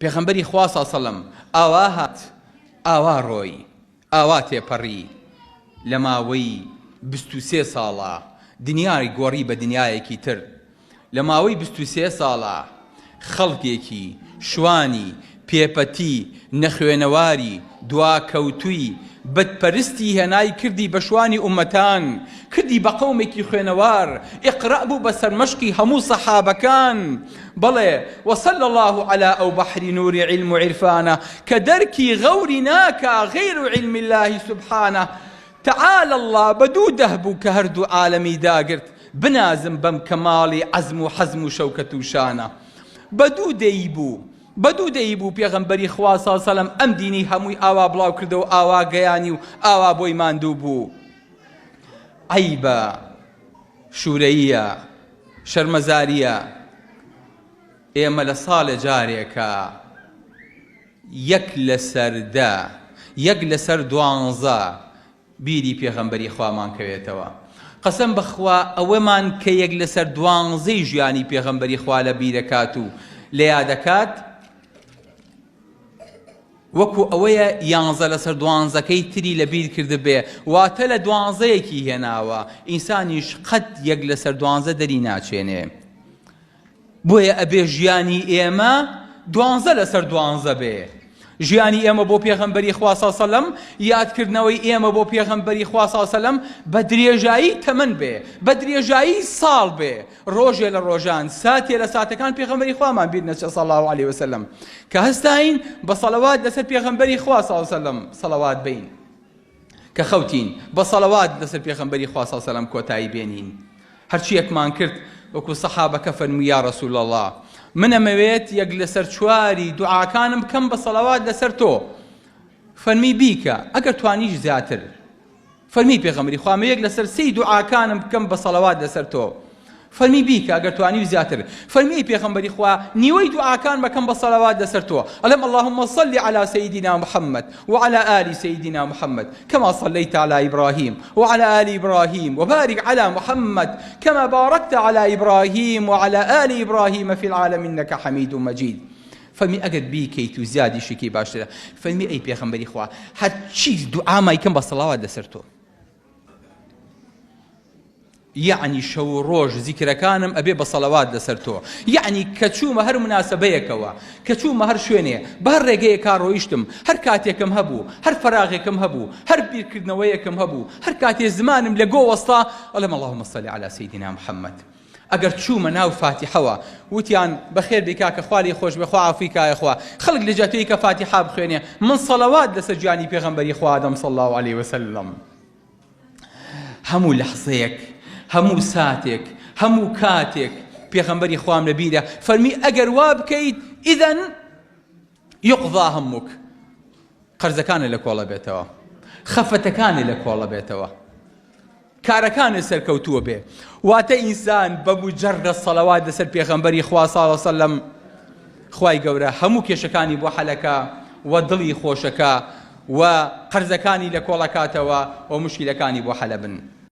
پێغەمبەری خوا صلی الله علیه و سلم ئاوا هات ئاوا ڕۆی ئاوا تێپەڕی لە ماوەی 23 ساڵە دنیای گۆڕی بە دنیایەکی تر لە ماوەی 23 ساڵە خەڵکێکی شوانی پێپەتی نەخوێنەواری دواکەوتووی بەدپەرستی هێنای کردی بە شوانی ئومەتان کردی بە قەومێکی خوێنەوار ئیقرا بوو بە سەرمەشقی هەموو سەحابەکان بەڵێ وصلى الله على ئەو بەحری نووری علم و عرفانە کە دەرکی غەوری ناکا غەیر علم الله سبحانه تعالى الله بەدوو دەهبوو کە هەردوو عالەمی داگرت بنازم بەم کەماڵی عەزم و حەزم و شەوکەت و شانە بەدوو دەیبوو پێغەمبەری خوا صلی الله علیه و سلم ئەم دینی هەمووی ئاوا بڵاو کردەوە ئاوا گەیانی و ئاوا بۆی ماندوو بوو عەیبە شوورەییە شەرمەزاریە ئێمە لە ساڵێ جارێکە یەک لەسەر 12 بیری پێغەمبەری خوامان کەوێتەوە قەسەم بەخوا ئەوەمان کە یەک لەسەر 12 ژیانی پێغەمبەری خوا لە بیرەکات و لە یادەکات وەکو ئەوەیە 11 لەسەر 12کەی تری لە بیر کرد بێ واتە لە 12یەکی هێناوە ئینسانیش قەت یەک لەسەر 12 دەری ناچێنێ بۆیە ئەبێ ژیانی ئێمە 12 لەسەر 12 بێ ژیانی ئێمە بۆ پێغەمبەری خوا صلی الله علیه و سلم یادکردنەوەی ئێمە بۆ پێغەمبەری خوا صلی الله علیه و سلم بە درێژایی تەمەن بێ بە درێژایی ساڵ بێ ڕۆژێ لە ڕۆژان ساتێ لە ساتەکان پێغەمبەری خوامان بیر نەچێ صلی الله علیه و سلم کە هەستاین بە سەڵەوات لەسەر پێغەمبەری خوا صلی الله علیه و سلم سەڵەوات بین کە خەوتین بە سەڵەوات لەسەر پێغەمبەری خوا صلی الله علیه و سلم کۆتایی بێنین هەرچیەکمان کرد وەکو سەحابەکە فەرمووی یا رسول الله من ئەمەوێت یەک لەسەر چواری دوعاکانم بکەم بە سەڵەوات لەسەر تۆ فەرمی بیکە ئەگەر توانیش زیاتر فەرمی پێغەمبەری خوا یەک لەسەر 3 دوعاکانم بکەم بە سەڵەوات لەسەر تۆ فەرمی بیکە ئەگەر توانی زیاتر فەرمی پێغەمبەری خوا نیوەی دوعاکان بکەم بە سەڵەوات لەسەر تۆ ئەڵێم اللهم صل على سيدنا محمد وعلى آل سيدنا محمد كما صليت على إبراهيم وعلى آل إبراهيم وبارك على محمد كما باركت على إبراهيم وعلى آل إبراهيم في العالمين إنك حميد مجيد فەرمی ئەگەر بیکەیت و زیادی شکی باشترە فەرمی ئەی پێغەمبەری خوا هەرچی دوعا مایکەم بە سەڵاوات لەسەر تۆ یعنی شەو ڕۆژ زیکرەکانم ئەبێ بە سەڵەوات لەسەر تۆ یعنی کە چوومە هەر مناسبەیەکەوە کە چوومە هەر شوێنێ بە هەر ڕێگەیەکا ڕۆیشتم هەر کاتێکم هەبوو هەر فەراغێکم هەبوو هەر بیرکردنەوەیەکم هەبوو هەر کاتێ زمانم لە گۆ وەستا ئەڵێم اللهم صل على سيدنا محمد ئەگەر چوومە ناو فاتحەوە وتیان بەخێر بێ کاکە خوا لێی خۆش بێ خوا عەفوی کایە خوا خەڵک لە جاتەیە کە فاتحە بخوێنێ من سەڵەوات لەسەر گیانی پێغەمبەری خوا دەم صلی الله عليه وسلم هەموو لەحزەیەک هەموو ساتێک هەموو کاتێک پێغەمبەری خوام لەبیرە فەرمی ئەگەر وا بکەیت ئیدەن یوقضا هەمووک قەرزەکانت لە کۆڵە بێتەوە خەفەتەکانت لە کۆڵە بێتەوە کارەکانت سەرکەوتووە بێ واتە ئینسان بە موجەڕە سەڵەوات لەسەر پێغەمبەری خوا صلی الله علیه و سلم خوای گەورە هەموو کێشەکانی بۆ حەلەکە و دڵی خۆشەکە و قەرزەکانی لە کۆڵەکاتەوە و موشکیلەکانی بۆ حەلە بن